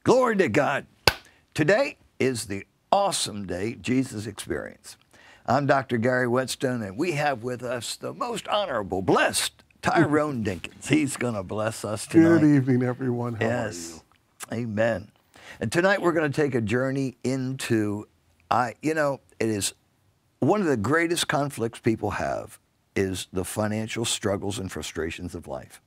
Glory to God. Today is the awesome day Jesus experienced. I'm Dr. Gary Whetstone, and we have with us the most honorable, blessed Tyrone Dinkins. He's going to bless us tonight. Good evening, everyone. How are you? Amen. And tonight we're going to take a journey into, it is one of the greatest conflicts people have is the financial struggles and frustrations of life.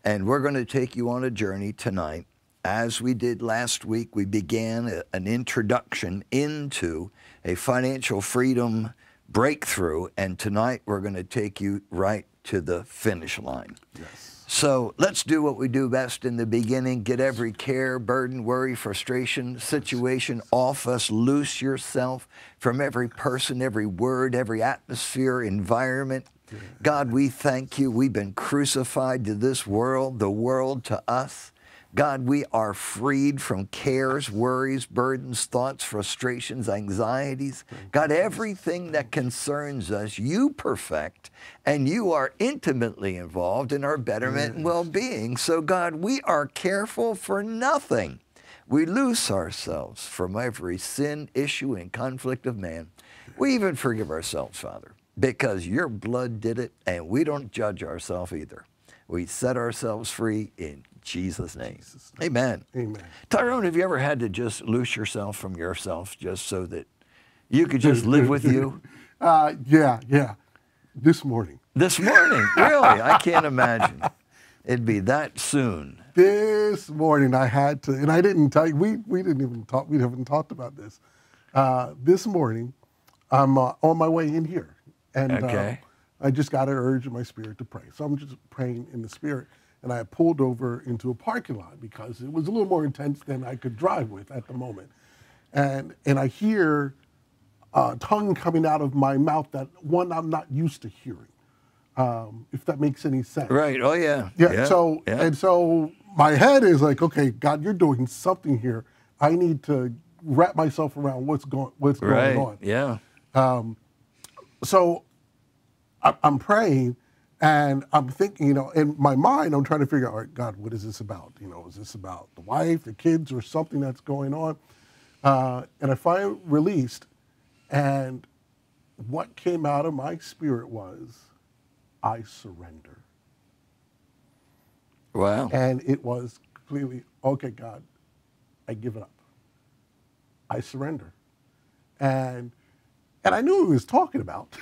And we're going to take you on a journey tonight. As we did last week, we began an introduction into a financial freedom breakthrough, and tonight we're going to take you right to the finish line. Yes. So let's do what we do best in the beginning. Get every care, burden, worry, frustration, situation off us. Loose yourself from every person, every word, every atmosphere, environment. God, we thank you. We've been crucified to this world, the world to us. God, we are freed from cares, worries, burdens, thoughts, frustrations, anxieties. God, everything that concerns us, you perfect, and you are intimately involved in our betterment and well-being. So, God, we are careful for nothing. We loose ourselves from every sin, issue, and conflict of man. We even forgive ourselves, Father, because your blood did it, and we don't judge ourselves either. We set ourselves free in Jesus' name. Amen. Amen. Tyrone, have you ever had to just loose yourself from yourself just so that you could just live with you? Yeah. This morning. This morning? Really? I can't imagine. It'd be that soon. This morning I had to, and I didn't tell you, we didn't even talk, we haven't talked about this. This morning, I'm on my way in here. And okay. I just got an urge in my spirit to pray. So I'm just praying in the spirit. And I pulled over into a parking lot because it was a little more intense than I could drive with at the moment. And I hear a tongue coming out of my mouth that, one, I'm not used to hearing, if that makes any sense. Right. Oh, yeah. Yeah. So my head is like, okay, God, you're doing something here. I need to wrap myself around what's going on. Yeah. So I'm praying. And I'm thinking, in my mind, I'm trying to figure out, all right, God, what is this about? Is this about the wife, the kids, or something that's going on? And I finally released, and what came out of my spirit was, I surrender. Wow. And it was completely, okay, God, I give it up. I surrender. And I knew what he was talking about.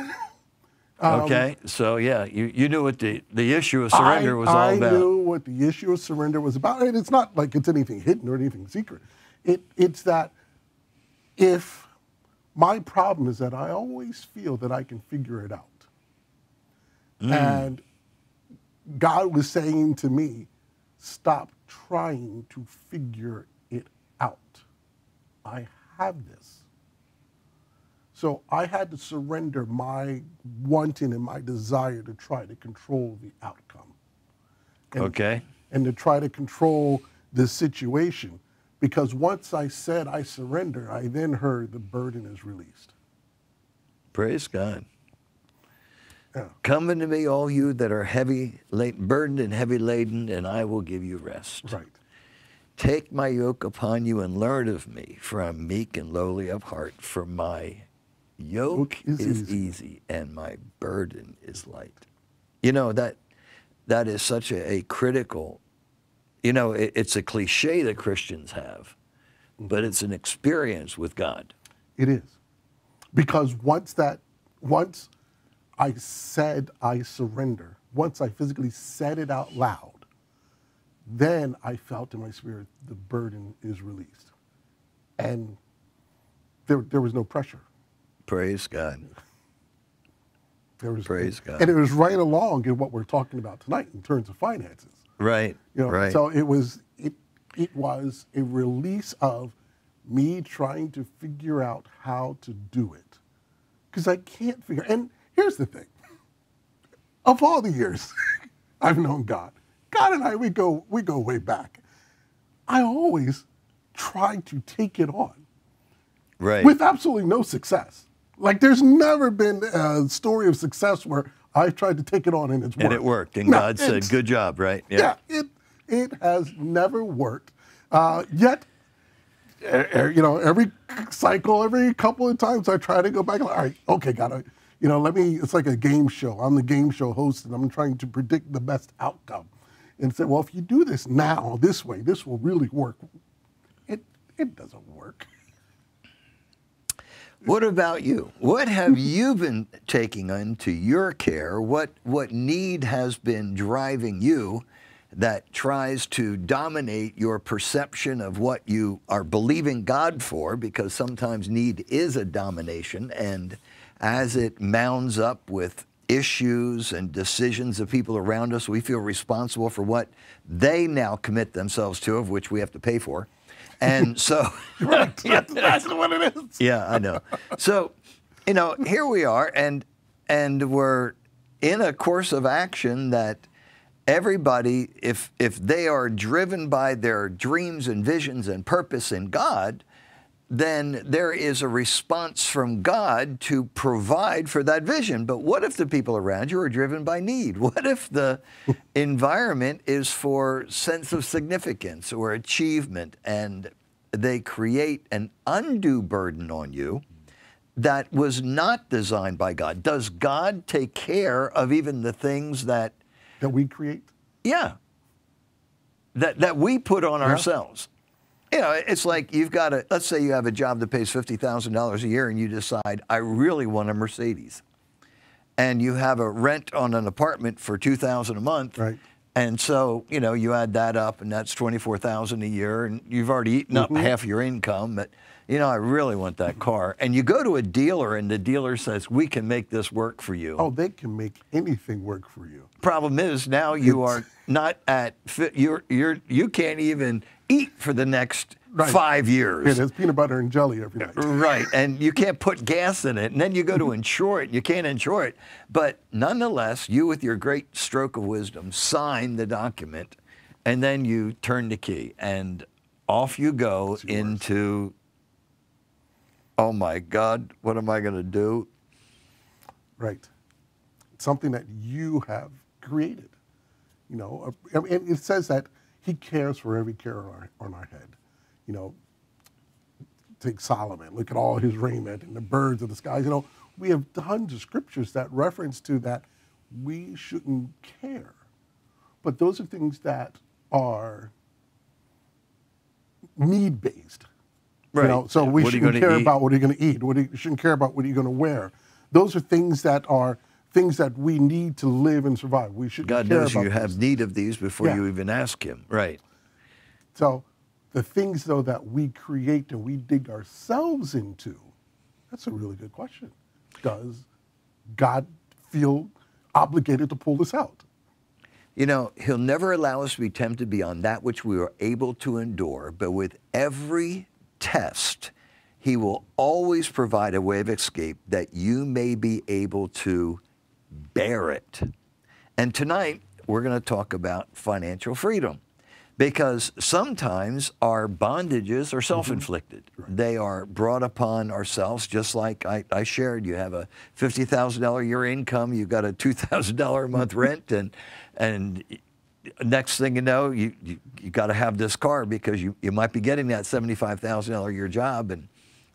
Okay, so yeah, you knew what the issue of surrender was all about. I knew what the issue of surrender was about. And it's not like it's anything hidden or anything secret. It's that if my problem is that I always feel that I can figure it out. And God was saying to me, stop trying to figure it out. I have this. So I had to surrender my wanting and my desire to try to control the outcome. And to try to control the situation. Because once I said I surrender, I then heard the burden is released. Praise God. Yeah. Come unto me, all you that are burdened and heavy laden, and I will give you rest. Right. Take my yoke upon you and learn of me, for I'm meek and lowly of heart, for my yoke is easy and my burden is light. That is such a critical, it's a cliche that Christians have, but it's an experience with God. It is. Because once I said I surrender, once I physically said it out loud, then I felt in my spirit the burden is released. And there was no pressure. Praise God. Praise God. And it was right along in what we're talking about tonight in terms of finances. Right. Right. So it was a release of me trying to figure out how to do it. Because I can't figure. And here's the thing. Of all the years I've known God and I, we go way back. I always tried to take it on. Right. With absolutely no success. Like, there's never been a story of success where I tried to take it on and it's worked. And it worked, and God said, good job, right? Yeah, it has never worked. Yet every cycle, every couple of times I try to go back. All right, okay, gotta, it's like a game show. I'm the game show host, and I'm trying to predict the best outcome. And say, well, if you do this now, this way, this will really work. It doesn't work. What about you? What have you been taking into your care? What need has been driving you that tries to dominate your perception of what you are believing God for? Because sometimes need is a domination, and as it mounds up with issues and decisions of people around us, we feel responsible for what they now commit themselves to, of which we have to pay for. And so, Right, that's exactly what it is. yeah, I know. So, here we are, and we're in a course of action that everybody, if they are driven by their dreams and visions and purpose in God, then there is a response from God to provide for that vision. But what if the people around you are driven by need? What if the environment is for sense of significance or achievement, and they create an undue burden on you that was not designed by God? Does God take care of even the things that we create? Yeah, that we put on ourselves? It's like you've got let's say you have a job that pays $50,000 a year, and you decide, I really want a Mercedes. And you have a rent on an apartment for $2,000 a month. Right. And so, you add that up, and that's $24,000 a year, and you've already eaten up half your income. But, I really want that car. And you go to a dealer, and the dealer says, we can make this work for you. Oh, they can make anything work for you. Problem is, now you are not at fit. You can't even eat for the next 5 years. Yeah, there's peanut butter and jelly every night. Right, and you can't put gas in it, and then you go to insure it, and you can't insure it. But nonetheless, you, with your great stroke of wisdom, sign the document, and then you turn the key, and off you go into, oh my God, what am I going to do? Right. Something that you have created. And it says that He cares for every care on our head. Take Solomon, look at all his raiment and the birds of the skies. We have tons of scriptures that reference to that we shouldn't care. But those are things that are need-based. Right. So we shouldn't care about what you're going to eat. You shouldn't care about what you're going to wear. Those are things that we need to live and survive. We shouldn't care about God knows you have need of these before you even ask Him. Right. So the things, though, that we create and we dig ourselves into, that's a really good question. Does God feel obligated to pull this out? He'll never allow us to be tempted beyond that which we are able to endure, but with every test, He will always provide a way of escape that you may be able to bear it. And tonight, we're going to talk about financial freedom, because sometimes our bondages are self-inflicted. Right. They are brought upon ourselves, just like I shared. You have a $50,000 a year income, you've got a $2,000 a month rent, and next thing you know, you got to have this car because you might be getting that $75,000 a year job, and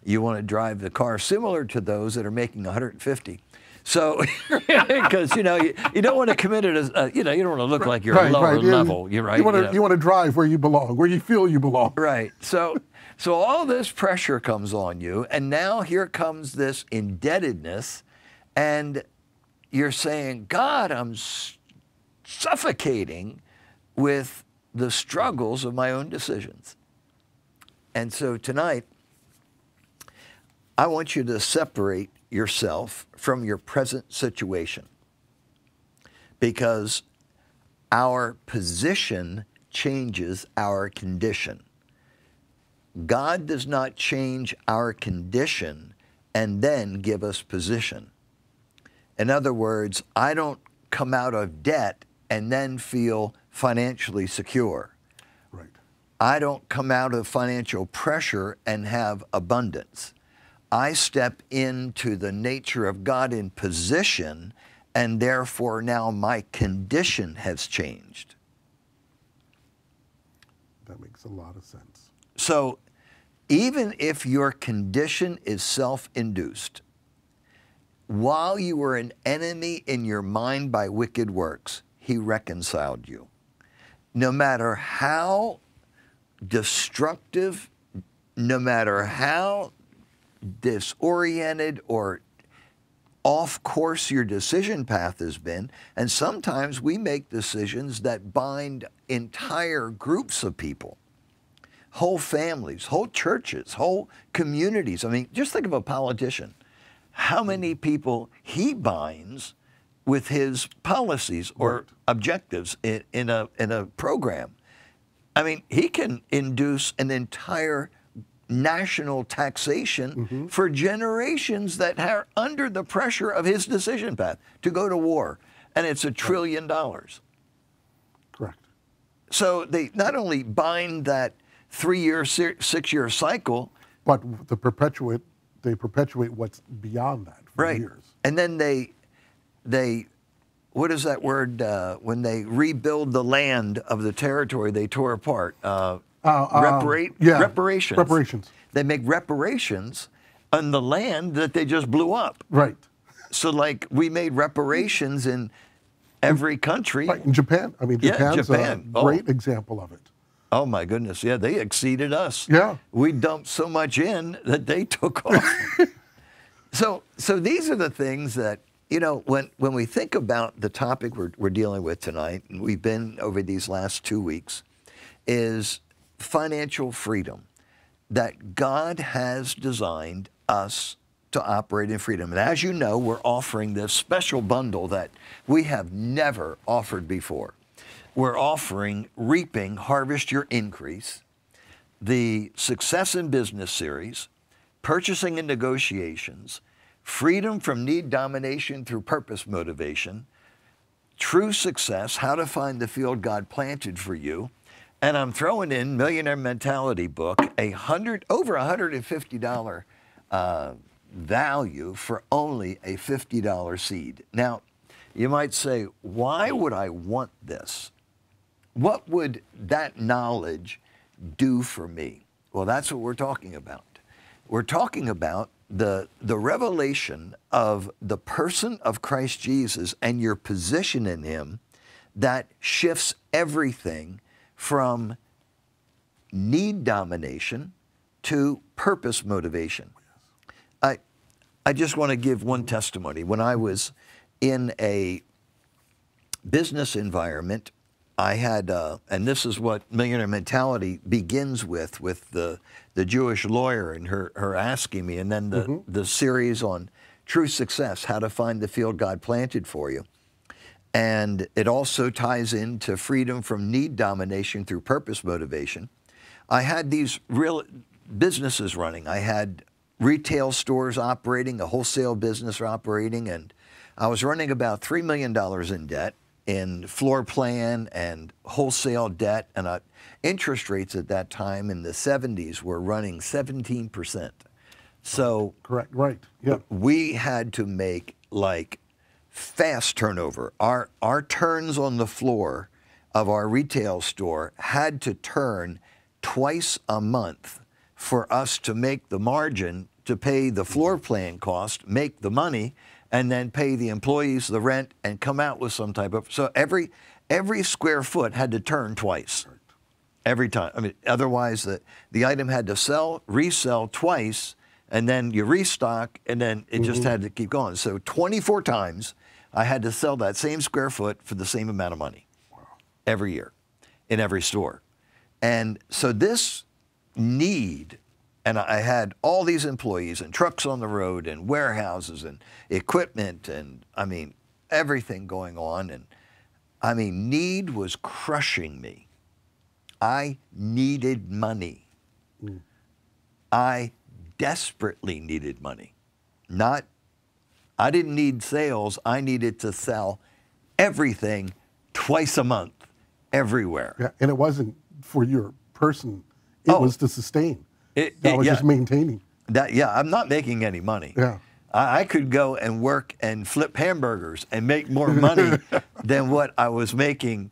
you want to drive the car similar to those that are making $150,000. So, because you don't want to commit it as you don't want to look like you're lower level. You're right. You want to drive where you belong, where you feel you belong. Right. So all this pressure comes on you, and now here comes this indebtedness, and you're saying, God, I'm suffocating with the struggles of my own decisions. And so tonight, I want you to separate yourself from your present situation, because our position changes our condition. God does not change our condition and then give us position. In other words, I don't come out of debt and then feel financially secure. Right. I don't come out of financial pressure and have abundance. I step into the nature of God in position, and therefore now my condition has changed. That makes a lot of sense. So even if your condition is self-induced, while you were an enemy in your mind by wicked works, he reconciled you. No matter how destructive, no matter how disoriented or off course your decision path has been, and sometimes we make decisions that bind entire groups of people, whole families, whole churches, whole communities. I mean, just think of a politician. How many people he binds with his policies or objectives in a program. I mean, he can induce an entire national taxation for generations that are under the pressure of his decision path to go to war, and it's $1 trillion. Correct. So they not only bind that 3-year, 6-year cycle, but they perpetuate what's beyond that for years. And then they what is that word when they rebuild the land of the territory they tore apart? Reparations. Reparations. They make reparations on the land that they just blew up. Right. So like we made reparations in every country. Right. In Japan. I mean, Japan's a great example of it. Oh my goodness, yeah, they exceeded us. Yeah. We dumped so much in that they took off. So these are the things that, you know, when we think about the topic we're dealing with tonight, and we've been over these last 2 weeks, is financial freedom, that God has designed us to operate in freedom. And as you know, we're offering this special bundle that we have never offered before. We're offering Reaping, Harvest Your Increase, the Success in Business series, Purchasing and Negotiations, Freedom from Need Domination Through Purpose Motivation, True Success, How to Find the Field God Planted for You, and I'm throwing in Millionaire Mentality book, over $150 value for only a $50 seed. Now, you might say, why would I want this? What would that knowledge do for me? Well, that's what we're talking about. We're talking about the revelation of the person of Christ Jesus and your position in him that shifts everything from need domination to purpose motivation. I just want to give one testimony. When I was in a business environment, I had, and this is what Millionaire Mentality begins with the Jewish lawyer and her asking me, and then the series on True Success, How to Find the Field God Planted for You. And it also ties into freedom from need domination through purpose motivation. I had these real businesses running. I had retail stores operating, a wholesale business operating, and I was running about $3 million in debt in floor plan and wholesale debt, and interest rates at that time in the 70s were running 17%. So correct, right, yeah. We had to make like fast turnover. Our turns on the floor of our retail store had to turn twice a month for us to make the margin to pay the floor plan cost, make the money, and then pay the employees the rent and come out with some type of, so every square foot had to turn twice. Every time. I mean, otherwise the item had to resell twice, and then you restock, and then it just had to keep going. So 24 times I had to sell that same square foot for the same amount of money every year in every store. And so this need, and I had all these employees and trucks on the road and warehouses and equipment and, I mean, everything going on. And, I mean, need was crushing me. I needed money. I desperately needed money. I didn't need sales. I needed to sell everything twice a month, everywhere. Yeah, and it wasn't for your person. It was to sustain. That was just maintaining. I'm not making any money. Yeah. I could go and work and flip hamburgers and make more money than what I was making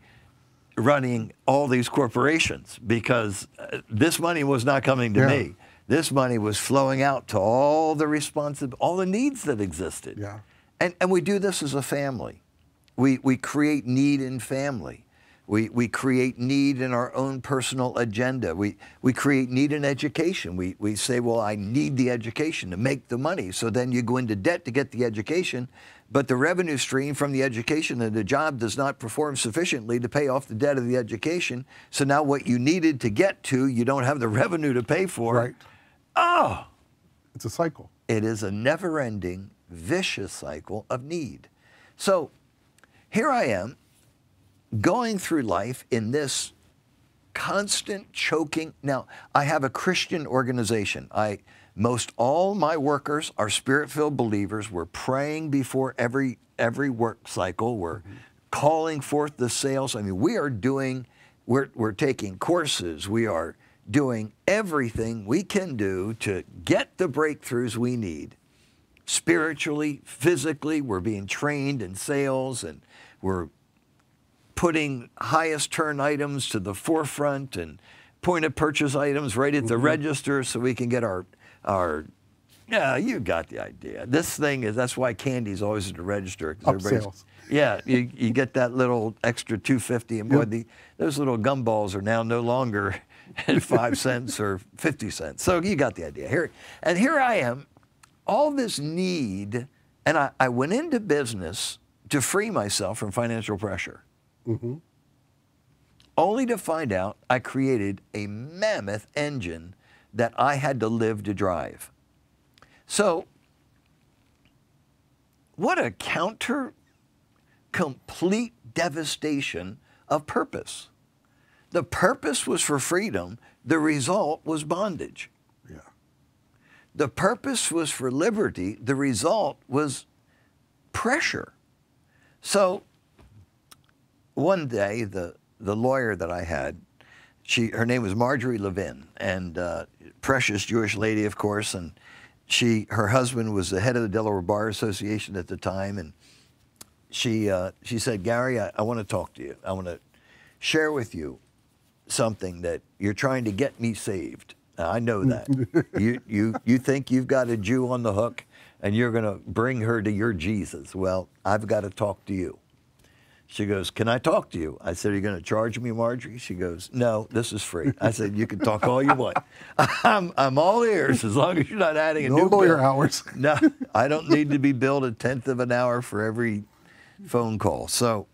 running all these corporations, because this money was not coming to me. This money was flowing out to all the needs that existed. Yeah. And we do this as a family. We create need in family. We create need in our own personal agenda. We create need in education. We say, well, I need the education to make the money. So then you go into debt to get the education, but the revenue stream from the education and the job does not perform sufficiently to pay off the debt of the education. So now what you needed to get to, you don't have the revenue to pay for. Right. Oh! It's a cycle. It is a never-ending, vicious cycle of need. So here I am, going through life in this constant choking. Now, I have a Christian organization. Most all my workers are spirit-filled believers. We're praying before every work cycle. We're calling forth the sales. I mean, we're taking courses. We are doing everything we can do to get the breakthroughs we need. Spiritually, physically, we're being trained in sales, and we're putting highest turn items to the forefront and point of purchase items right at the register so we can get our yeah, you got the idea. This thing is, that's why candy's always at the register. Up sales. Yeah, you get that little extra $2.50, and boy, those little gumballs are now no longer at 5 cents or 50 cents. So you got the idea. Here I am, all this need, and I went into business to free myself from financial pressure. Only to find out I created a mammoth engine that I had to live to drive. So, what a complete devastation of purpose. The purpose was for freedom. The result was bondage. Yeah. The purpose was for liberty. The result was pressure. So, one day, the lawyer that I had, her name was Marjorie Levin, and precious Jewish lady, of course, and her husband was the head of the Delaware Bar Association at the time, and she said, Gary, I want to talk to you. I want to share with you something that you're trying to get me saved. Now, I know that. You think you've got a Jew on the hook and you're going to bring her to your Jesus. Well, I've got to talk to you. She goes, can I talk to you? I said, are you going to charge me, Marjorie? She goes, no, this is free. I said, you can talk all you want. I'm all ears as long as you're not adding a new bill. No lawyer hours. No, I don't need to be billed 1/10 of an hour for every phone call. So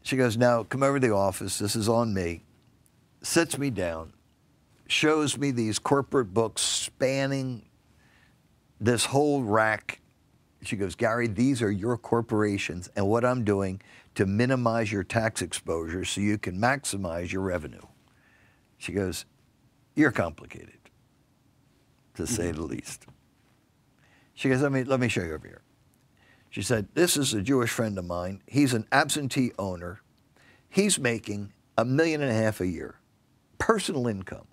she goes, now come over to the office. This is on me. Sits me down, shows me these corporate books spanning this whole rack. She goes, Gary, these are your corporations and what I'm doing to minimize your tax exposure so you can maximize your revenue. She goes, you're complicated, to say the least. She goes, let me show you over here. She said, this is a Jewish friend of mine. He's an absentee owner. He's making $1.5 million a year, personal income.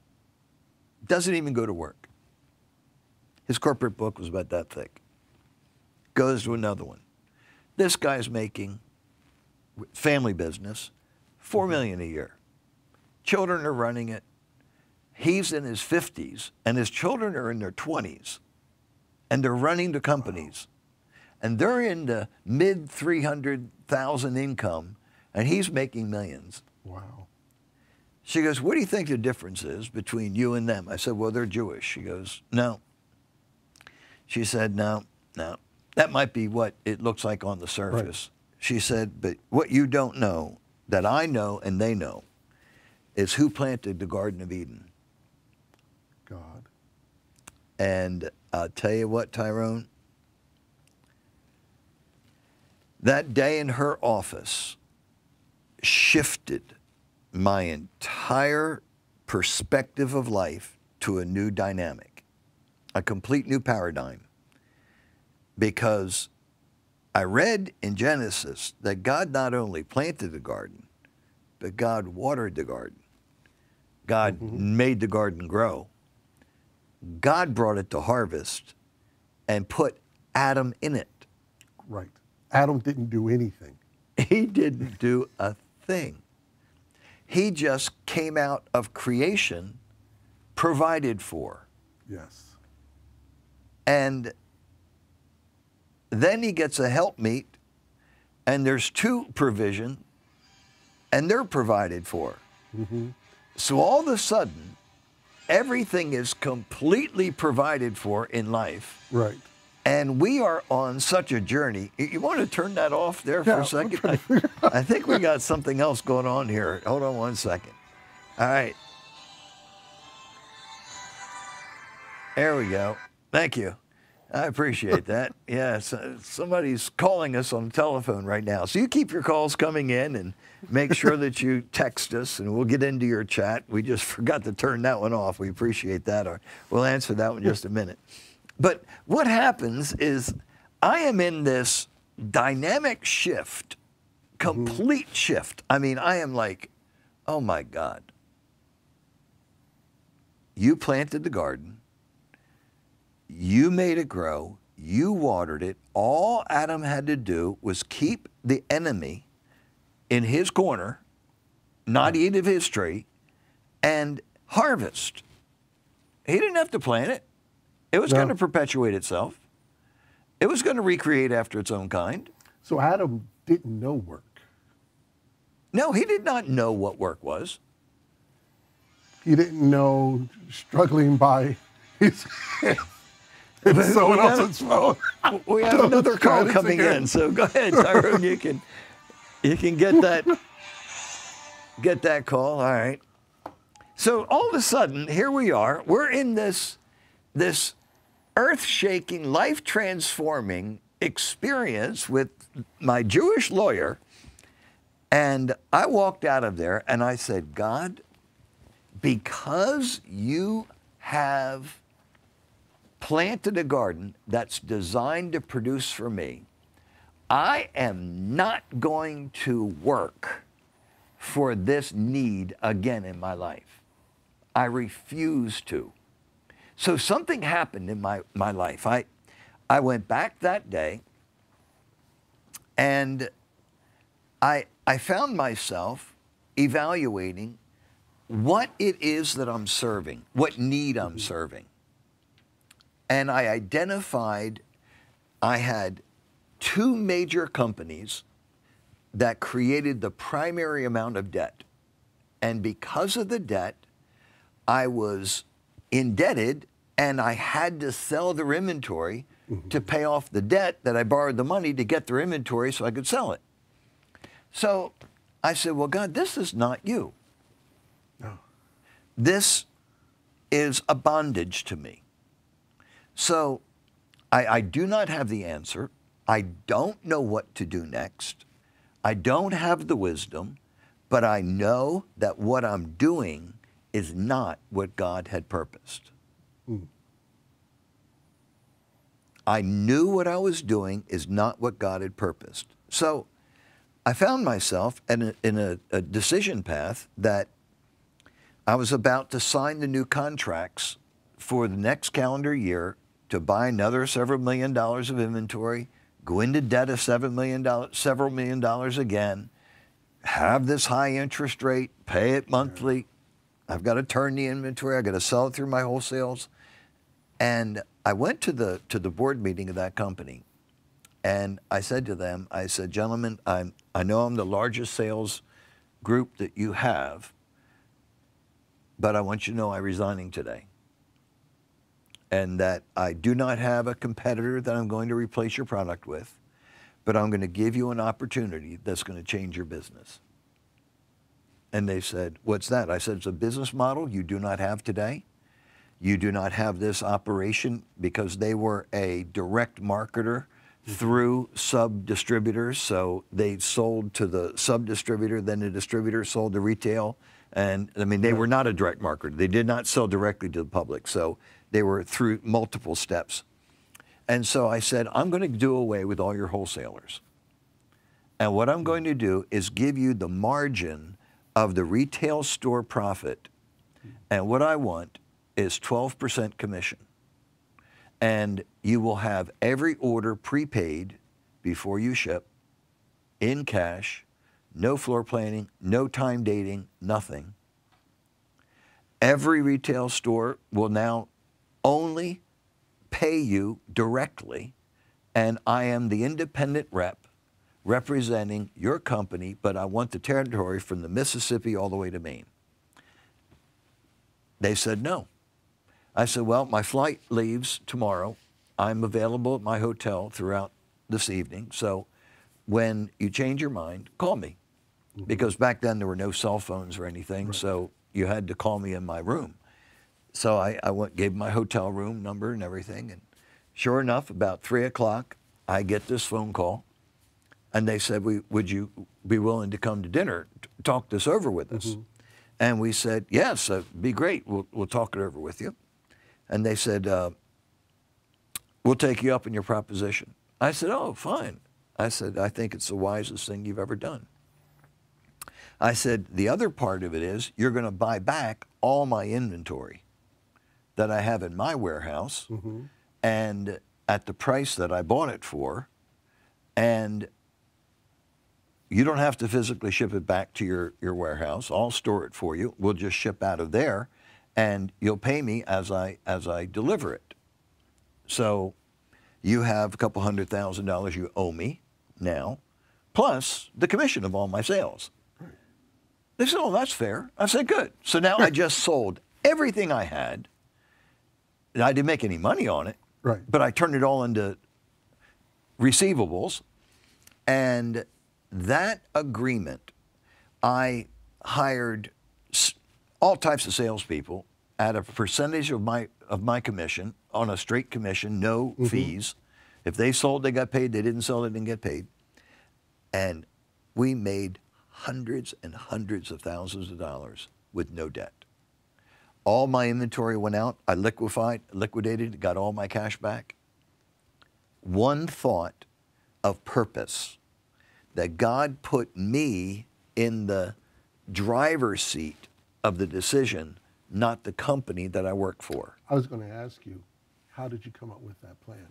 Doesn't even go to work. His corporate book was about that thick. Goes to another one. This guy's making, family business, $4 million a year. Children are running it. He's in his 50s, and his children are in their 20s, and they're running the companies. And they're in the mid 300,000 income, and he's making millions. Wow. She goes, what do you think the difference is between you and them? I said, well, they're Jewish. She goes, no. She said, no. That might be what it looks like on the surface. Right. She said, but what you don't know, that I know and they know, is who planted the Garden of Eden. God. And I'll tell you what, Tyrone, that day in her office shifted my entire perspective of life to a new dynamic, a complete new paradigm. Because I read in Genesis that God not only planted the garden, but God watered the garden. God made the garden grow. God brought it to harvest and put Adam in it. Right. Adam didn't do anything. He didn't do a thing. He just came out of creation, provided for, Yes. And then he gets a helpmeet, and there's two provision, and they're provided for. Mm-hmm. So all of a sudden, everything is completely provided for in life. Right. And we are on such a journey. You want to turn that off there for Yeah, a second? I think we got something else going on here. Hold on one second. All right. There we go. Thank you. I appreciate that. Yeah, somebody's calling us on the telephone right now. So you keep your calls coming in and make sure that you text us, and we'll get into your chat. We just forgot to turn that one off. We appreciate that. Or we'll answer that one in just a minute. But what happens is I am in this dynamic shift, complete shift. I mean, I am like, oh my God. You planted the garden. You made it grow. You watered it. All Adam had to do was keep the enemy in his corner, not eat of his tree, and harvest. He didn't have to plant it. It was going to perpetuate itself. It was going to recreate after its own kind. So Adam didn't know work. No, he did not know what work was. He didn't know struggling by his someone else's phone. We have another call coming in, so go ahead, Tyrone. You can get that call. All right. So all of a sudden, here we are. We're in this earth-shaking, life-transforming experience with my Jewish lawyer, and I walked out of there and I said, God, because you have planted a garden that's designed to produce for me, I am not going to work for this need again in my life. I refuse to. So something happened in my life. I went back that day, and I found myself evaluating what it is that I'm serving, what need I'm serving. And I identified I had two major companies that created the primary amount of debt. And because of the debt, I was indebted, and I had to sell their inventory to pay off the debt that I borrowed the money to get their inventory so I could sell it. So I said, well, God, this is not you. No. This is a bondage to me. So I do not have the answer. I don't know what to do next. I don't have the wisdom, but I know that what I'm doing is not what God had purposed. I knew what I was doing is not what God had purposed. So I found myself in a decision path that I was about to sign the new contracts for the next calendar year to buy another several $1 million of inventory, go into debt of several $1 million again, have this high interest rate, pay it monthly. I've got to turn the inventory. I've got to sell it through my wholesales. And I went to the board meeting of that company, and I said to them, I said, gentlemen, I know I'm the largest sales group that you have, but I want you to know I'm resigning today, and that I do not have a competitor that I'm going to replace your product with, but I'm going to give you an opportunity that's going to change your business. And they said, what's that? I said, it's a business model you do not have today. You do not have this operation, because they were a direct marketer through sub-distributors. So they sold to the sub-distributor, then the distributor sold to retail. And I mean, they were not a direct marketer. They did not sell directly to the public. So they were through multiple steps. And so I said, I'm going to do away with all your wholesalers. And what I'm going to do is give you the margin of the retail store profit. And what I want is 12% commission. And you will have every order prepaid before you ship, in cash, no floor planning, no time dating, nothing. Every retail store will now only pay you directly, and I am the independent rep representing your company, but I want the territory from the Mississippi all the way to Maine. They said no. I said, well, my flight leaves tomorrow. I'm available at my hotel throughout this evening. So when you change your mind, call me. Because back then there were no cell phones or anything, so you had to call me in my room. So I went, gave my hotel room number and everything. And sure enough, about 3 o'clock, I get this phone call. And they said, would you be willing to come to dinner, talk this over with us? And we said, yes, it'd be great. We'll talk it over with you. And they said, we'll take you up in your proposition. I said, oh, fine. I said, I think it's the wisest thing you've ever done. I said, the other part of it is you're going to buy back all my inventory that I have in my warehouse and at the price that I bought it for, and you don't have to physically ship it back to your warehouse. I'll store it for you. We'll just ship out of there, and you'll pay me as I deliver it. So you have a couple $100,000 you owe me now, plus the commission of all my sales. They said, oh, that's fair. I said, good. So now I just sold everything I had. I didn't make any money on it, but I turned it all into receivables. And that agreement, I hired all types of salespeople at a percentage of my commission, on a straight commission, no fees. If they sold, they got paid. They didn't sell, they didn't get paid. And we made hundreds and hundreds of thousands of dollars with no debt. All my inventory went out. I liquidated, got all my cash back. One thought of purpose, that God put me in the driver's seat of the decision, not the company that I work for. I was going to ask you, how did you come up with that plan?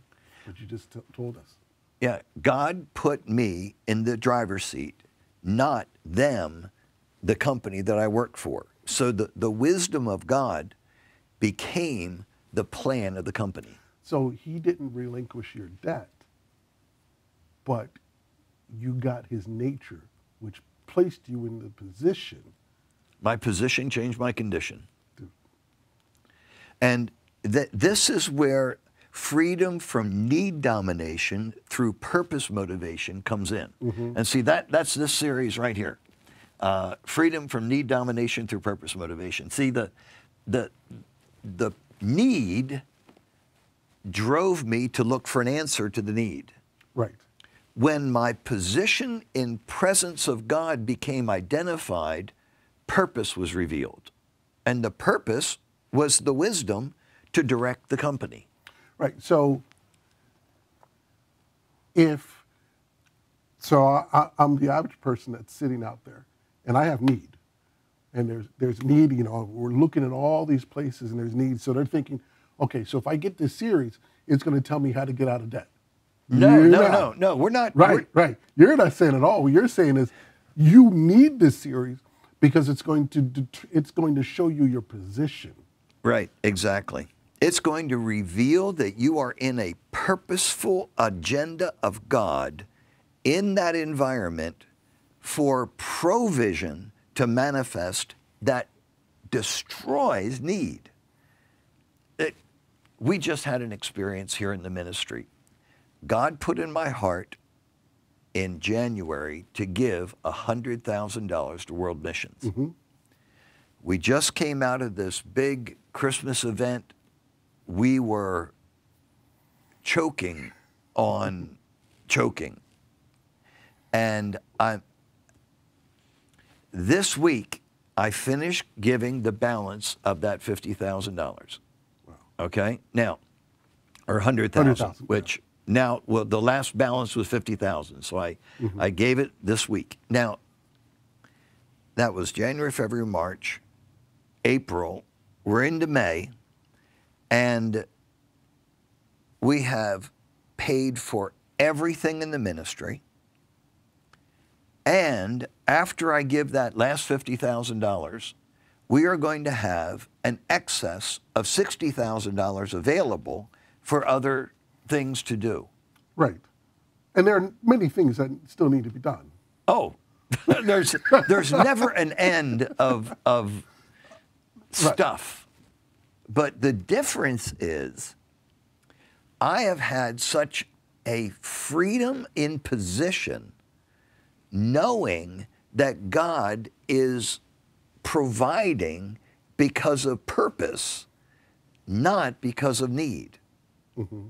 But you just told us. Yeah, God put me in the driver's seat, not them, the company that I work for. So the wisdom of God became the plan of the company. So he didn't relinquish your debt, but you got his nature, which placed you in the position. My position changed my condition. And this is where freedom from need domination through purpose motivation comes in. And see, that's this series right here. Freedom from need domination through purpose motivation. See, the need drove me to look for an answer to the need. Right. When my position in presence of God became identified, purpose was revealed. And the purpose was the wisdom to direct the company. Right. So I'm the average person that's sitting out there, and I have need. And there's need, you know, we're looking at all these places and there's need. So they're thinking, okay, so if I get this series, it's going to tell me how to get out of debt. No, we're not. Right. You're not saying at all. What you're saying is you need this series because it's going to show you your position. Right, exactly. It's going to reveal that you are in a purposeful agenda of God in that environment for provision to manifest that destroys need. We just had an experience here in the ministry. God put in my heart in January to give $100,000 to World Missions. We just came out of this big Christmas event. We were choking on choking. And this week, I finished giving the balance of that $50,000. Wow. Okay? Now, or 100,000, which now, well, the last balance was 50,000. So I gave it this week. Now, that was January, February, March, April. We're into May. And we have paid for everything in the ministry. And after I give that last $50,000, we are going to have an excess of $60,000 available for other things to do. Right. And there are many things that still need to be done. Oh, there's never an end of stuff. But the difference is I have had such a freedom in position knowing that God is providing because of purpose, not because of need. Mm-hmm.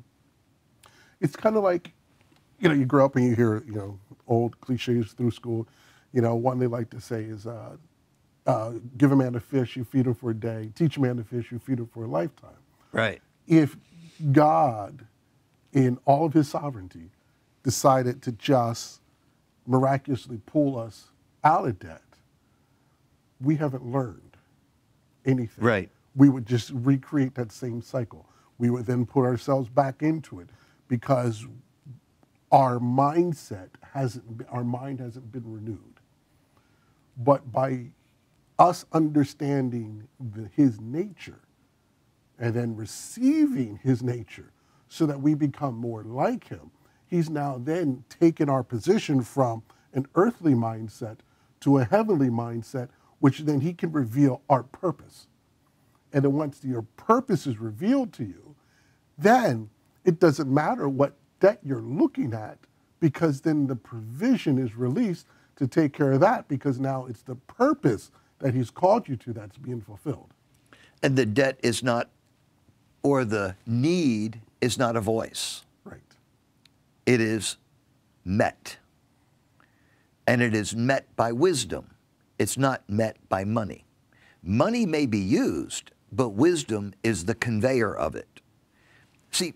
It's kind of like, you grow up and you hear, old cliches through school. One they like to say is, give a man a fish, you feed him for a day. Teach a man to fish, you feed him for a lifetime. Right. If God, in all of his sovereignty, decided to just miraculously pull us out of debt, we haven't learned anything. Right. We would just recreate that same cycle. We would then put ourselves back into it because our mind hasn't been renewed. But by us understanding his nature and then receiving his nature so that we become more like him, he's now then taken our position from an earthly mindset to a heavenly mindset, which then he can reveal our purpose. And then once your purpose is revealed to you, then it doesn't matter what debt you're looking at, because then the provision is released to take care of that, because now it's the purpose that he's called you to that's being fulfilled. And the debt is not, or the need is not a voice. Right. It is met. And it is met by wisdom. It's not met by money. Money may be used, but wisdom is the conveyor of it. See,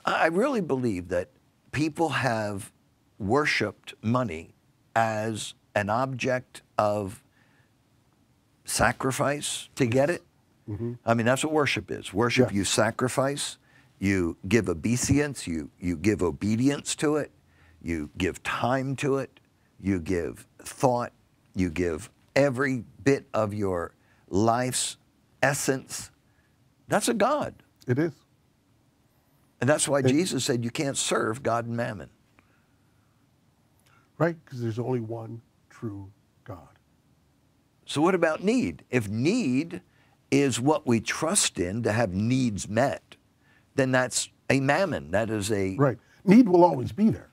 I really believe that people have worshiped money as an object of sacrifice to get it. Mm-hmm. I mean, that's what worship is. Worship, yes. You sacrifice, you give obeisance, you give obedience to it, you give time to it, you give thought, you give every bit of your life's essence. That's a God. It is. And that's why Jesus said you can't serve God and mammon. Right, because there's only one true God. So what about need? If need is what we trust in to have needs met, then that's a mammon. That is a... Right. Need will always be there.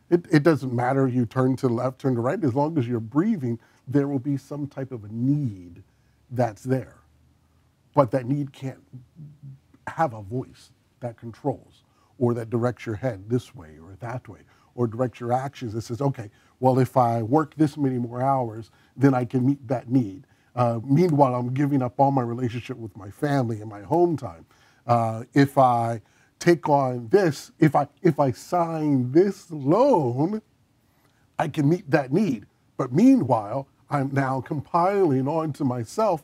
It doesn't matter you turn to the left, turn to the right. As long as you're breathing, there will be some type of a need that's there. But that need can't have a voice that controls or that directs your head this way or that way, or directs your actions that says, okay, well, if I work this many more hours, then I can meet that need. Meanwhile, I'm giving up all my relationship with my family and my home time. If I take on this, if I sign this loan, I can meet that need. But meanwhile, I'm now compiling onto myself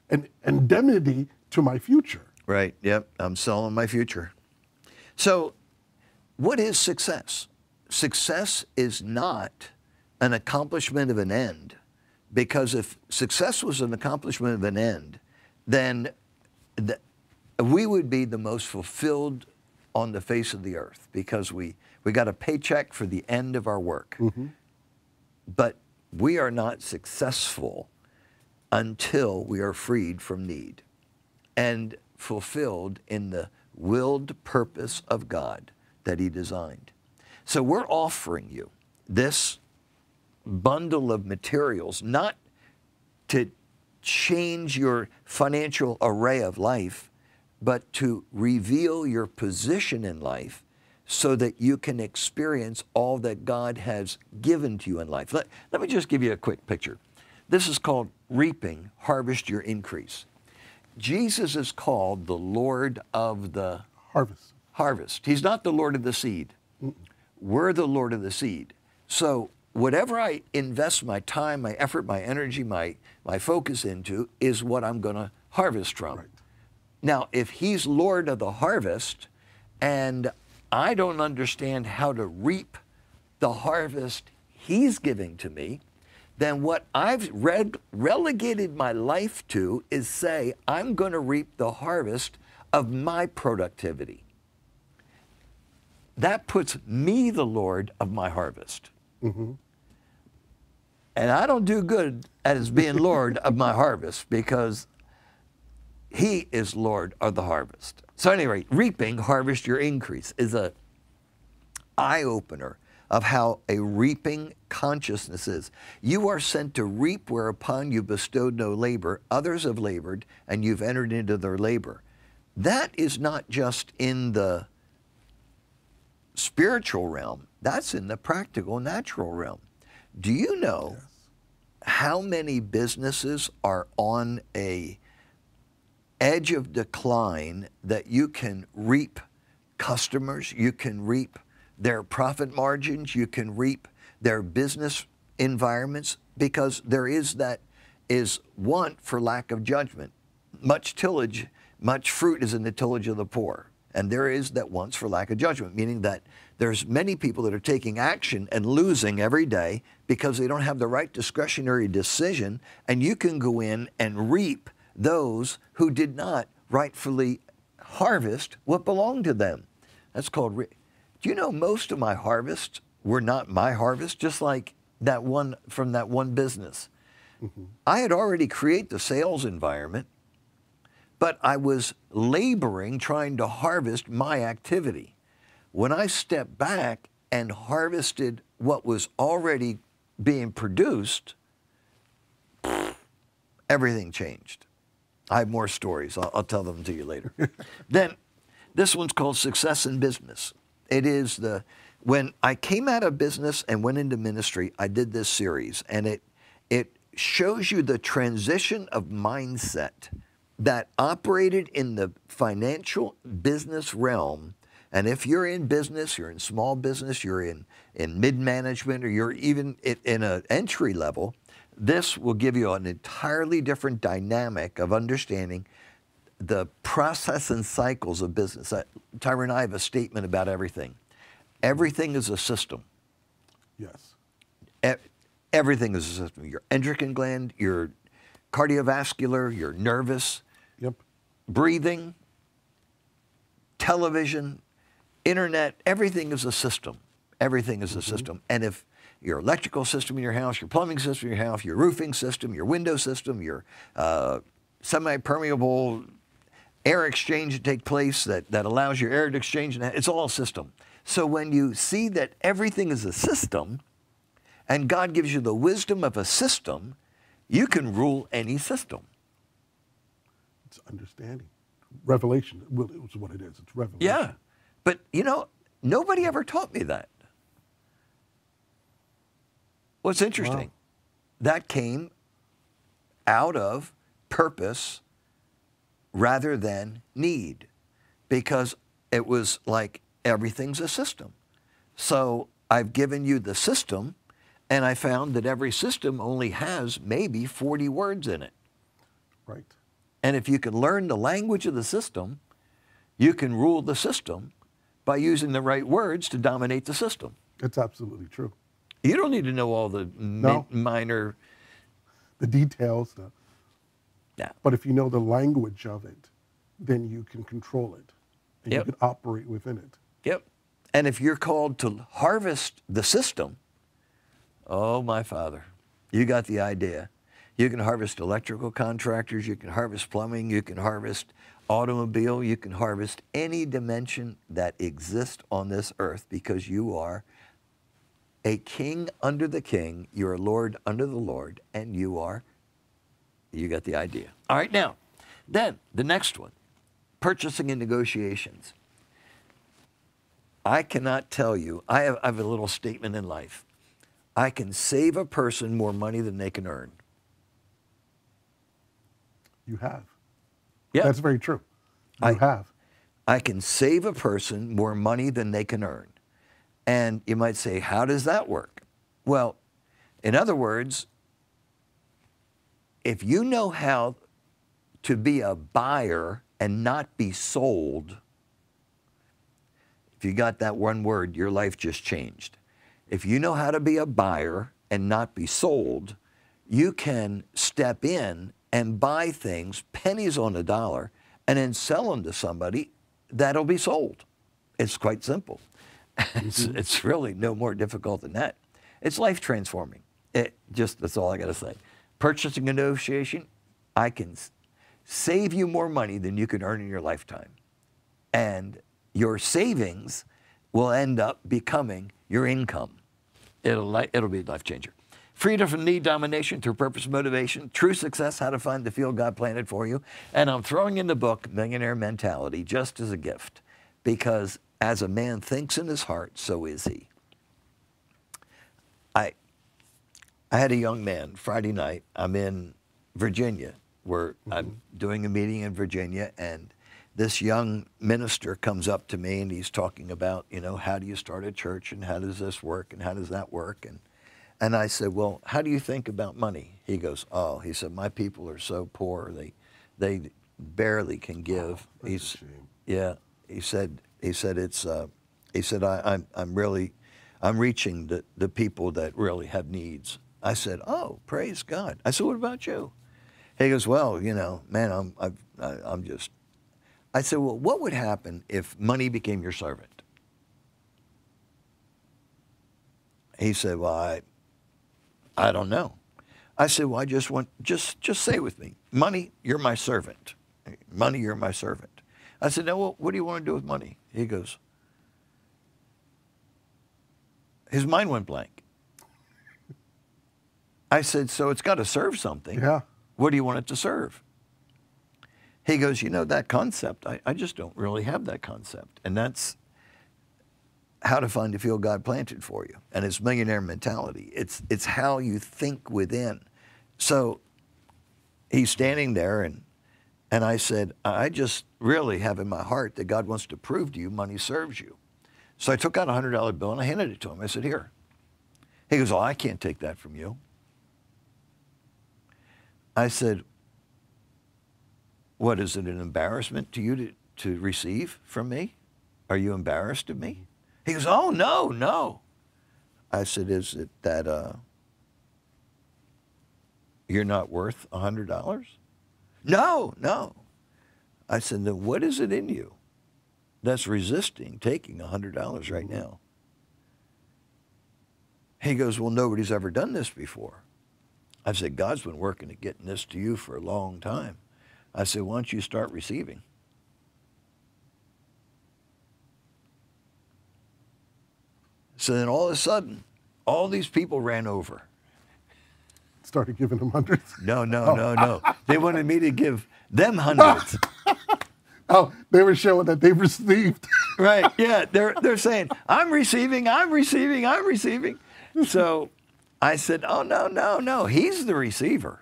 an indemnity to my future. Right, yep, I'm selling my future. So what is success? Success is not an accomplishment of an end, because if success was an accomplishment of an end, then we would be the most fulfilled on the face of the earth, because we got a paycheck for the end of our work. Mm-hmm. But we are not successful until we are freed from need and fulfilled in the willed purpose of God that he designed. So we're offering you this bundle of materials, not to change your financial array of life, but to reveal your position in life so that you can experience all that God has given to you in life. Let me just give you a quick picture. This is called reaping, harvest your increase. Jesus is called the Lord of the harvest. He's not the Lord of the seed. Mm-mm. We're the Lord of the seed. So whatever I invest my time, my effort, my energy, my focus into is what I'm going to harvest from. Right. Now, if he's Lord of the harvest and I don't understand how to reap the harvest he's giving to me, then what I've relegated my life to is say, I'm going to reap the harvest of my productivity. That puts me the Lord of my harvest. Mm-hmm. And I don't do good as being Lord of my harvest because he is Lord of the harvest. So anyway, reaping, harvest your increase is a eye-opener of how a reaping consciousness is. You are sent to reap whereupon you bestowed no labor. Others have labored, and you've entered into their labor. That is not just in the spiritual realm. That's in the practical, natural realm. Do you know how many businesses are on a edge of decline that you can reap customers, you can reap their profit margins, you can reap their business environments, because there is want for lack of judgment. Much tillage, much fruit is in the tillage of the poor. And there is that wants for lack of judgment, meaning that there's many people that are taking action and losing every day because they don't have the right discretionary decision, and you can go in and reap those who did not rightfully harvest what belonged to them. That's called do you know most of my harvests were not my harvest, just like that one from that one business. Mm-hmm. I had already created the sales environment, but I was laboring trying to harvest my activity. When I stepped back and harvested what was already being produced, everything changed. I have more stories. I'll tell them to you later. Then, this one's called Success in Business. It is when I came out of business and went into ministry, I did this series, and it shows you the transition of mindset that operated in the financial business realm. And if you're in business, you're in small business, you're in mid-management, or you're even in an entry level, this will give you an entirely different dynamic of understanding the process and cycles of business. Tyra and I have a statement about everything. Everything is a system. Yes. Everything is a system. Your endocrine gland, your cardiovascular, your nervous, yep, breathing, television, internet, everything is a system. Everything is a system. And if your electrical system in your house, your plumbing system in your house, your roofing system, your window system, your semi-permeable air exchange to take place that allows your air to exchange, it's all a system. So when you see that everything is a system, and God gives you the wisdom of a system, you can rule any system. It's understanding. Revelation is what it is. It's revelation. Yeah. But, nobody ever taught me that. What's interesting, that came out of purpose rather than need, because it was like everything's a system. So I've given you the system, and I found that every system only has maybe 40 words in it. Right. And if you can learn the language of the system, you can rule the system by using the right words to dominate the system. It's absolutely true. You don't need to know all the minor... The details. Yeah. But if you know the language of it, then you can control it. And you can operate within it. Yep. And if you're called to harvest the system, oh, my Father, you got the idea. You can harvest electrical contractors, you can harvest plumbing, you can harvest automobile, you can harvest any dimension that exists on this earth, because you are a king under the king, you're a lord under the Lord, and you got the idea. All right, now, then the next one, purchasing and negotiations. I cannot tell you, I have a little statement in life. I can save a person more money than they can earn. You have. Yeah. That's very true. You have. I can save a person more money than they can earn. And you might say, how does that work? Well, in other words, if you know how to be a buyer and not be sold, if you got that one word, your life just changed. If you know how to be a buyer and not be sold, you can step in and buy things, pennies on the dollar, and then sell them to somebody that'll be sold. It's quite simple. It's really no more difficult than that. It's life transforming. That's all I got to say. Purchasing negotiation, I can save you more money than you can earn in your lifetime. And your savings will end up becoming your income. It'll be a life changer. Freedom from need, domination through purpose, motivation, true success, how to find the field God planted for you. And I'm throwing in the book, Millionaire Mentality, just as a gift, because as a man thinks in his heart, so is he. I had a young man Friday night. I'm in Virginia, where I'm doing a meeting in Virginia, and this young minister comes up to me and he's talking about, how do you start a church and how does this work and how does that work? And I said, well, how do you think about money? He goes, he said, my people are so poor, they barely can give. That's a shame. Yeah, he said I'm reaching the people that really have needs. I said, oh, praise God. I said, what about you? He goes, well, man, I said, well, what would happen if money became your servant? He said, well, I don't know. I said, well, just say with me, money, you're my servant. Money, you're my servant. I said, now, what do you want to do with money? He goes, his mind went blank. I said, so it's got to serve something. Yeah. What do you want it to serve? He goes, that concept, I just don't really have that concept. And that's how to find the field God planted for you. And it's millionaire mentality. It's how you think within. So he's standing there, and I said, I just really have in my heart that God wants to prove to you money serves you. So I took out a $100 bill and I handed it to him. I said, here. He goes, I can't take that from you. I said, what, is it an embarrassment to you to receive from me? Are you embarrassed of me? He goes, oh, no. I said, is it that you're not worth $100? No. I said, then what is it in you that's resisting taking $100 right now? He goes, well, nobody's ever done this before. I said, God's been working at getting this to you for a long time. I said, why don't you start receiving? So then all of a sudden, all these people ran over. Started giving them hundreds? No. They wanted me to give them hundreds. Oh, they were showing that they've received. Right, yeah. They're saying, I'm receiving. So I said, oh, no. He's the receiver.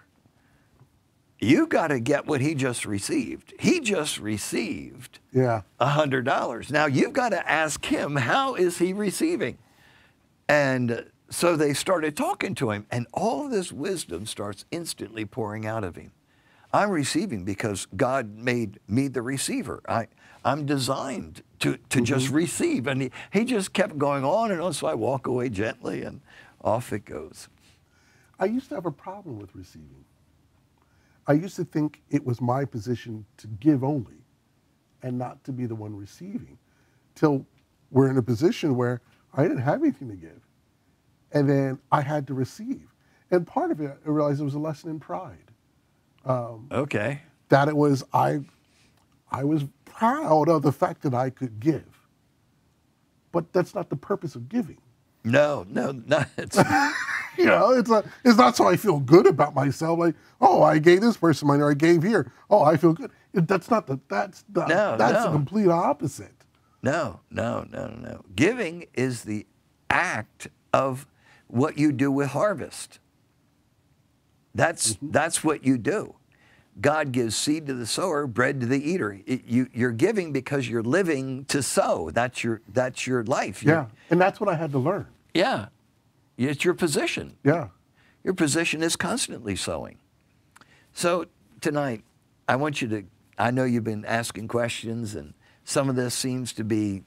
You got to get what he just received. He just received $100. Now you've got to ask him, how is he receiving? And so they started talking to him, and all of this wisdom starts instantly pouring out of him. I'm receiving because God made me the receiver. I'm designed to just receive. And he just kept going on and on, so I walk away gently, and off it goes. I used to have a problem with receiving. I used to think it was my position to give only and not to be the one receiving, till we're in a position where I didn't have anything to give. And then I had to receive. And part of it, I realized it was a lesson in pride. Okay. That it was, I was proud of the fact that I could give. But that's not the purpose of giving. No. It's not so I feel good about myself. Like, oh, I gave this person money, or I gave here. Oh, I feel good. That's the complete opposite. No. Giving is the act of what you do with harvest. That's what you do. God gives seed to the sower, bread to the eater. You're giving because you're living to sow. That's your life. And that's what I had to learn. Yeah, it's your position. Yeah. Your position is constantly sowing. So tonight, I know you've been asking questions, and some of this seems to be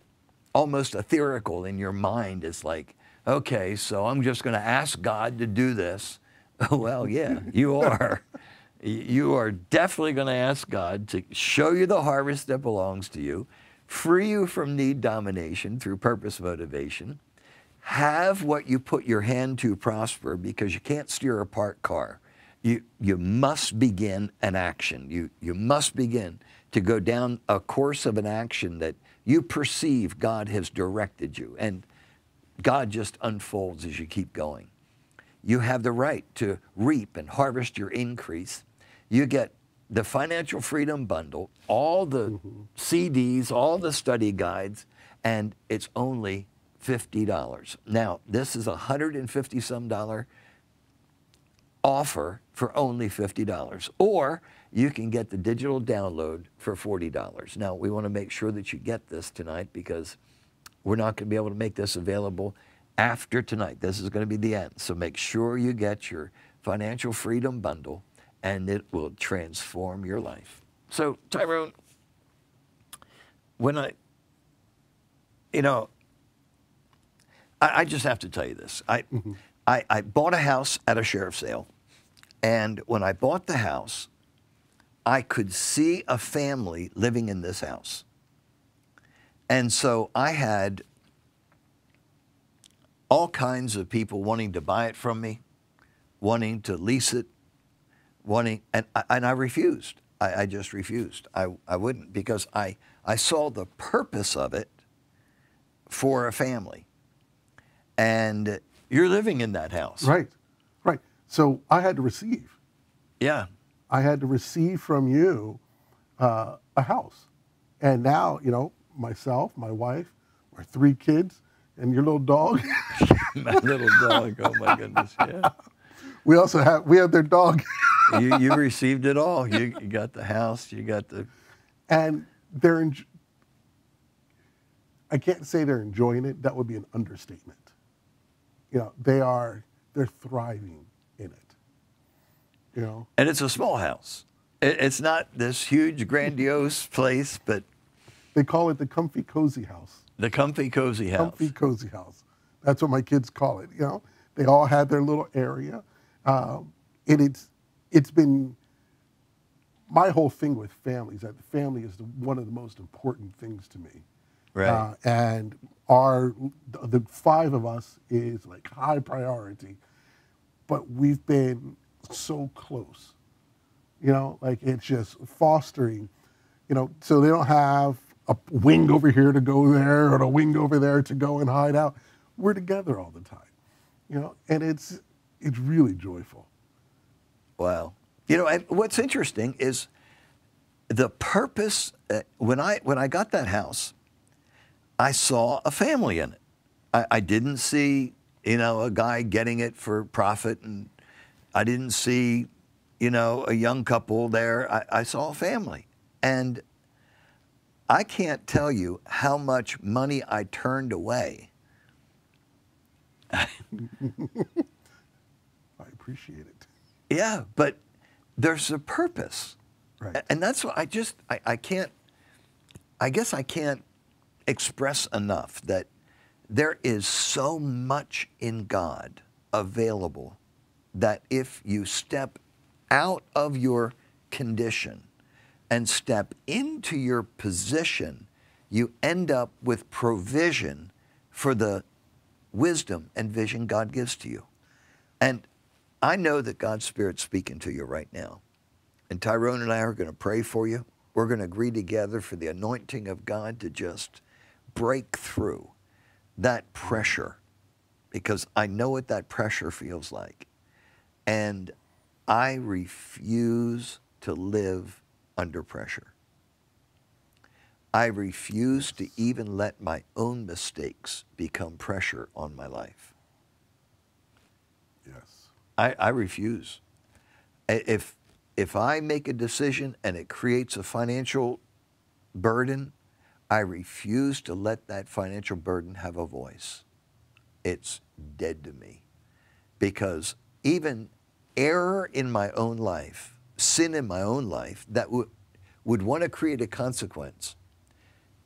almost ethereal in your mind. It's like, okay, so I'm just going to ask God to do this. Well, yeah, you are. You are definitely going to ask God to show you the harvest that belongs to you, free you from need domination through purpose motivation, have what you put your hand to prosper, because you can't steer a parked car. You must begin an action. You must begin to go down a course of an action that you perceive God has directed you. And God just unfolds as you keep going. You have the right to reap and harvest your increase. You get the Financial Freedom Bundle, all the CDs, all the study guides, and it's only $50. Now, this is $150 some offer for only $50. Or you can get the digital download for $40. Now, we want to make sure that you get this tonight, because we're not going to be able to make this available after tonight. This is going to be the end. So make sure you get your Financial Freedom Bundle, and it will transform your life. So, Tyrone, when I just have to tell you this. I bought a house at a sheriff's sale, and when I bought the house, I could see a family living in this house. And so I had all kinds of people wanting to buy it from me, wanting to lease it, and I refused. I just refused. I wouldn't, because I saw the purpose of it for a family. And you're living in that house. Right, right. So I had to receive. Yeah. I had to receive from you a house. And now, myself, my wife, our 3 kids, and your little dog. My little dog, oh my goodness, yeah. We have their dog. You received it all. You got the house, you got the... And I can't say they're enjoying it. That would be an understatement. They're thriving in it. And it's a small house. It's not this huge, grandiose place, but... They call it the comfy, cozy house. The comfy, cozy house. Comfy, cozy house. That's what my kids call it. They all had their little area. And it's been my whole thing with families, that the family is one of the most important things to me. Right. And the 5 of us is like high priority, but we've been so close, like it's just fostering, so they don't have a wing over here to go there or a wing over there to go and hide out. We're together all the time, and it's really joyful. Wow. And what's interesting is the purpose. When I got that house, I saw a family in it. I didn't see, a guy getting it for profit, and I didn't see, a young couple there. I saw a family. And I can't tell you how much money I turned away. I appreciate it. Yeah, but there's a purpose. Right. And that's what I guess I can't express enough that there is so much in God available that if you step out of your condition and step into your position, you end up with provision for the wisdom and vision God gives to you. And I know that God's Spirit's speaking to you right now. And Tyrone and I are going to pray for you. We're going to agree together for the anointing of God to just break through that pressure, because I know what that pressure feels like. And I refuse to live under pressure. I refuse to even let my own mistakes become pressure on my life. Yes. I refuse. If I make a decision and it creates a financial burden, I refuse to let that financial burden have a voice. It's dead to me. Because even error in my own life, sin in my own life, that would want to create a consequence,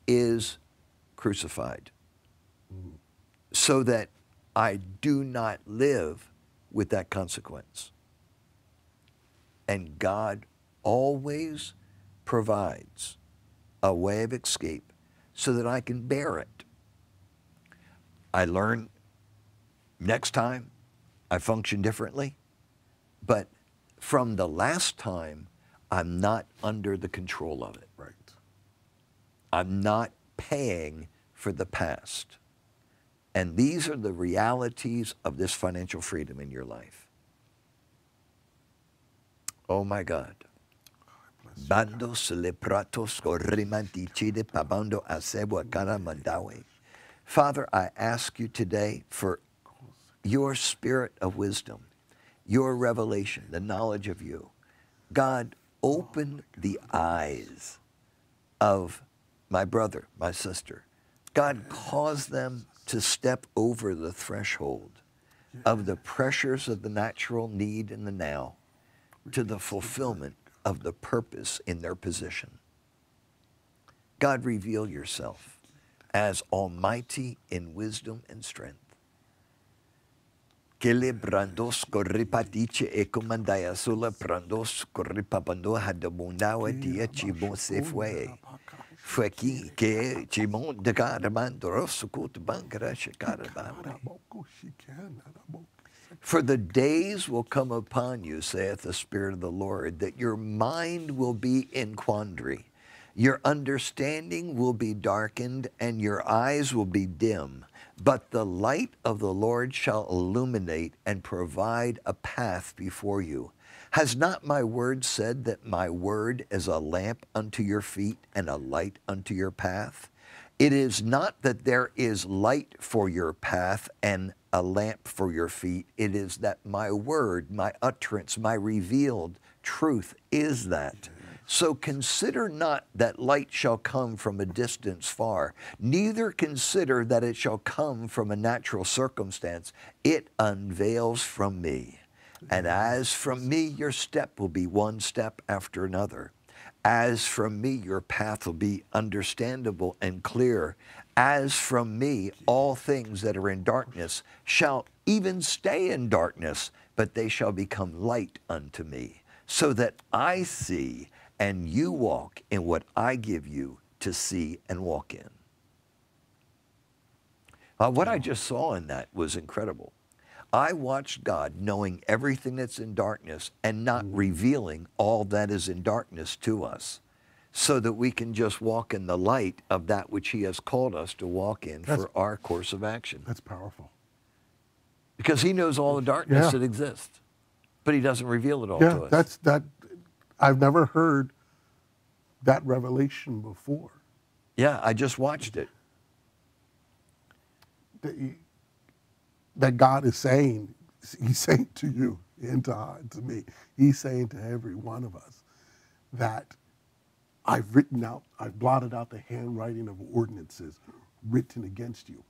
is crucified. So that I do not live with that consequence. And God always provides a way of escape so that I can bear it. I learn next time I function differently, but from the last time, I'm not under the control of it. Right. I'm not paying for the past. And these are the realities of this financial freedom in your life. Oh my God. Bando celebratos corrimanticide pabando asebua cara mandawe. Father, I ask you today for your spirit of wisdom, your revelation, the knowledge of you. God, open the eyes of my brother, my sister. God, cause them to step over the threshold of the pressures of the natural need in the now to the fulfillment of the purpose in their position. God, reveal yourself as almighty in wisdom and strength. Kele brandos korripatiche e comandaya sula brandos korripapando hadamundawa dia chibon sefwe. Fweki ke chibon de garamandoros kut bankara shikarabawe. For the days will come upon you, saith the Spirit of the Lord, that your mind will be in quandary. Your understanding will be darkened, and your eyes will be dim. But the light of the Lord shall illuminate and provide a path before you. Has not my word said that my word is a lamp unto your feet and a light unto your path? It is not that there is light for your path and a lamp for your feet. It is that my word, my utterance, my revealed truth is that. So consider not that light shall come from a distance far, neither consider that it shall come from a natural circumstance. It unveils from me. And as from me, your step will be one step after another. As from me, your path will be understandable and clear. As from me, all things that are in darkness shall even stay in darkness, but they shall become light unto me, so that I see and you walk in what I give you to see and walk in. What I just saw in that was incredible. I watched God knowing everything that's in darkness and not revealing all that is in darkness to us, so that we can just walk in the light of that which he has called us to walk in for our course of action. That's powerful. Because he knows all the darkness that exists, but he doesn't reveal it all to us. I've never heard that revelation before. Yeah, I just watched it. That God is saying, he's saying to you and to me, he's saying to every one of us that I've blotted out the handwriting of ordinances written against you.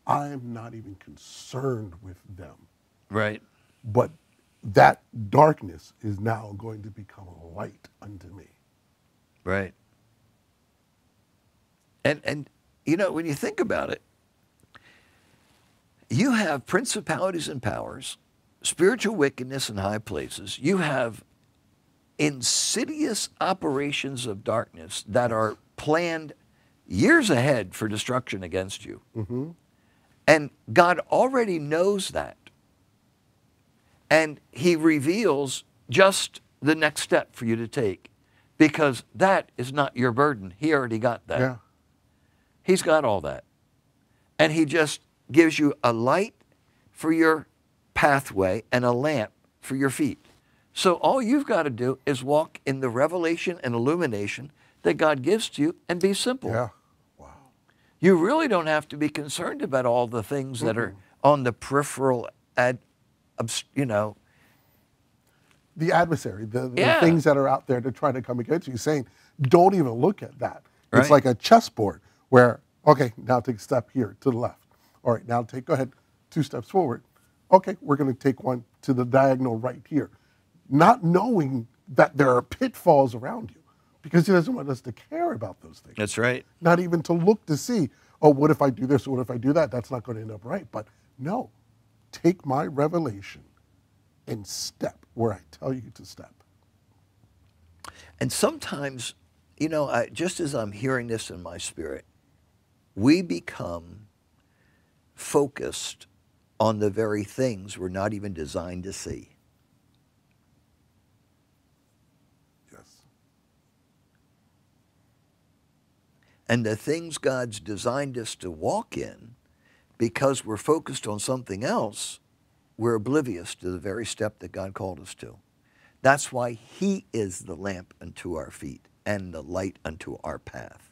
I am not even concerned with them. Right. But that darkness is now going to become a light unto me. Right. And you know, when you think about it, you have principalities and powers, spiritual wickedness in high places. You have insidious operations of darkness that are planned years ahead for destruction against you. Mm-hmm. And God already knows that. And he reveals just the next step for you to take, because that is not your burden. He already got that. Yeah. He's got all that. And he just gives you a light for your pathway and a lamp for your feet. So all you've got to do is walk in the revelation and illumination that God gives to you and be simple. Yeah. Wow. You really don't have to be concerned about all the things that are on the peripheral, you know. The adversary, the things that are out there to try to come against you. He's saying, don't even look at that. Right. It's like a chessboard where, okay, now take a step here to the left. All right, now go ahead 2 steps forward. Okay, we're going to take one to the diagonal right here. Not knowing that there are pitfalls around you, because he doesn't want us to care about those things. That's right. Not even to look to see, oh, what if I do this, or what if I do that? That's not going to end up right. But no, take my revelation and step where I tell you to step. And sometimes, you know, just as I'm hearing this in my spirit, we become focused on the very things we're not even designed to see. Yes. And the things God's designed us to walk in, because we're focused on something else, we're oblivious to the very step that God called us to. That's why he is the lamp unto our feet and the light unto our path.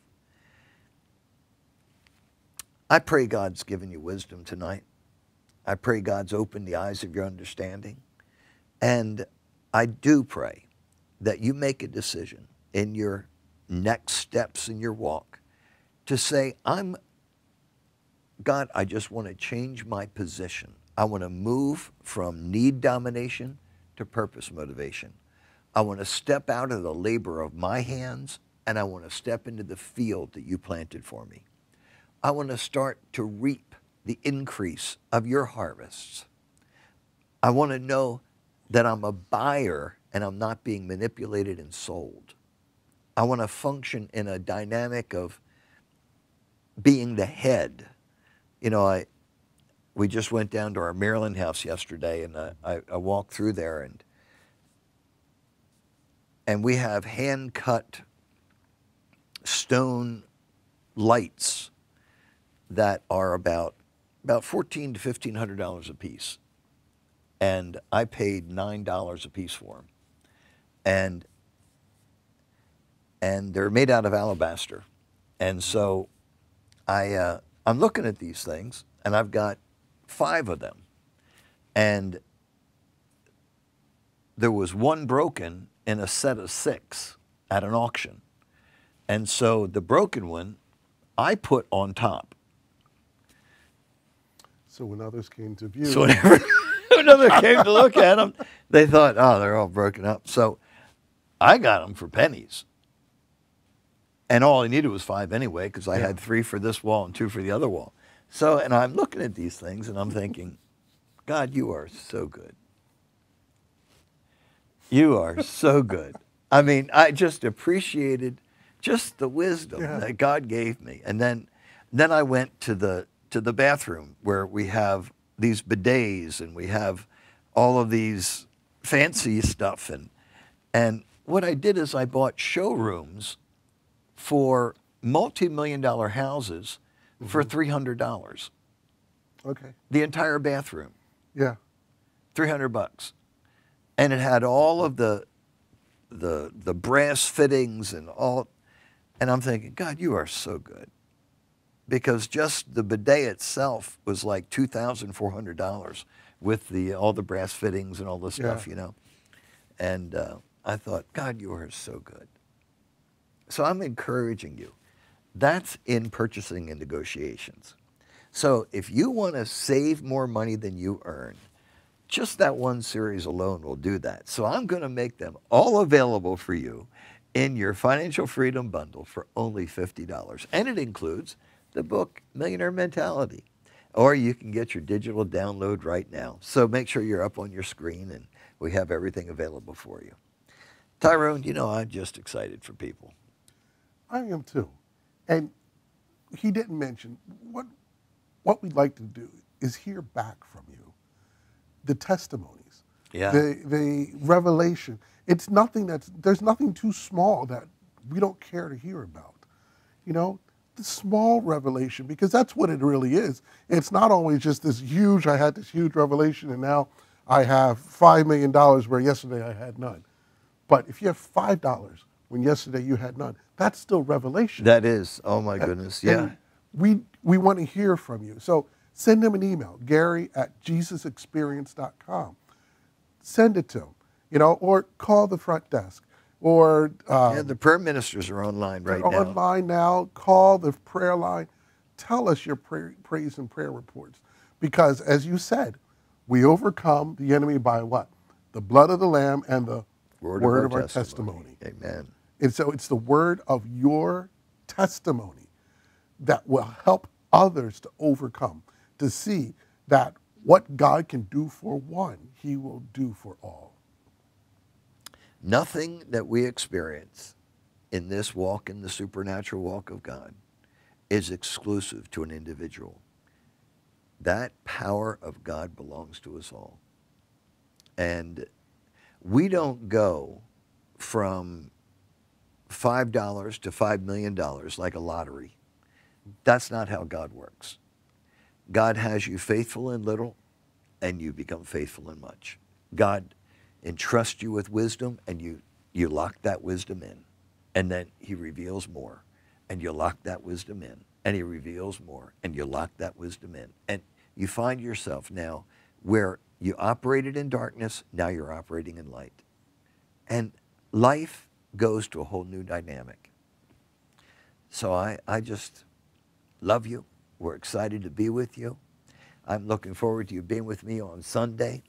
I pray God's given you wisdom tonight. I pray God's opened the eyes of your understanding. And I do pray that you make a decision in your next steps in your walk to say, God, I just want to change my position. I want to move from need domination to purpose motivation. I want to step out of the labor of my hands, and I want to step into the field that you planted for me. I want to start to reap the increase of your harvests. I want to know that I'm a buyer and I'm not being manipulated and sold. I want to function in a dynamic of being the head. You know, we just went down to our Maryland house yesterday, and I walked through there, and we have hand-cut stone lights that are about $1,400 to $1,500 a piece, and I paid $9 a piece for them, and they're made out of alabaster, and so I'm looking at these things, and I've got 5 of them, and there was one broken in a set of 6 at an auction, and so the broken one I put on top. So when others came to view, So whenever another came to look at them, they thought, oh, they're all broken up. So I got them for pennies. And all I needed was 5 anyway, because I had 3 for this wall and 2 for the other wall. So, and I'm looking at these things and I'm thinking, God, you are so good. You are so good. I mean, I just appreciated just the wisdom that God gave me. And then I went to the bathroom where we have these bidets and we have all of these fancy stuff. And what I did is I bought showrooms for multi-million-dollar houses for $300. okay, The entire bathroom, yeah, $300. And it had all of the brass fittings and all. And I'm thinking, God, you are so good. Because just the bidet itself was like $2,400 with all the brass fittings and all the stuff, you know. And I thought, God, you are so good. So I'm encouraging you. That's in purchasing and negotiations. So if you want to save more money than you earn, just that one series alone will do that. So I'm going to make them all available for you in your Financial Freedom Bundle for only $50. And it includes the book, Millionaire Mentality. Or you can get your digital download right now. So make sure you're up on your screen and we have everything available for you. Tyrone, you know, I'm just excited for people. I am too. And he didn't mention, what we'd like to do is hear back from you. The testimonies, the revelation. It's nothing there's nothing too small that we don't care to hear about. You know, the small revelation, because that's what it really is. It's not always just this huge, I had this huge revelation and now I have $5 million where yesterday I had none. But if you have $5 when yesterday you had none, that's still revelation. That is, oh my goodness, yeah. And we want to hear from you. So send him an email, Gary@JesusExperience.com. Send it to him, you know, or call the front desk. Or the prayer ministers are online right now. Online now. Call the prayer line. Tell us your praise and prayer reports. Because as you said, we overcome the enemy by what? The blood of the Lamb and the word of our testimony. Amen. And so it's the word of your testimony that will help others to overcome, to see that what God can do for one, he will do for all. Nothing that we experience in this walk, in the supernatural walk of God, is exclusive to an individual. That power of God belongs to us all. And we don't go from $5 to $5 million like a lottery. That's not how God works. God has you faithful in little, and you become faithful in much. God entrusts you with wisdom, and you lock that wisdom in. And then he reveals more, and you lock that wisdom in. And he reveals more, and you lock that wisdom in. And you find yourself now where you operated in darkness, now you're operating in light. And life goes to a whole new dynamic. So I just love you. We're excited to be with you. I'm looking forward to you being with me on Sunday.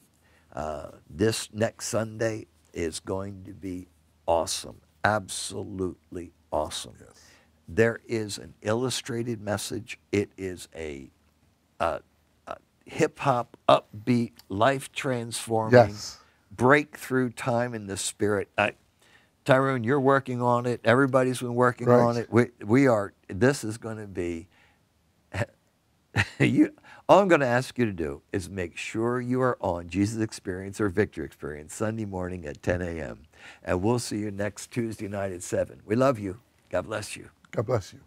This next Sunday is going to be awesome, absolutely awesome. Yes. There is an illustrated message. It is a hip-hop, upbeat, life-transforming, Yes. breakthrough time in the Spirit. Tyrone, you're working on it. Everybody's been working Right. on it. We are. This is going to be. All I'm going to ask you to do is make sure you are on Jesus Experience or Victory Experience Sunday morning at 10 a.m. And we'll see you next Tuesday night at 7. We love you. God bless you. God bless you.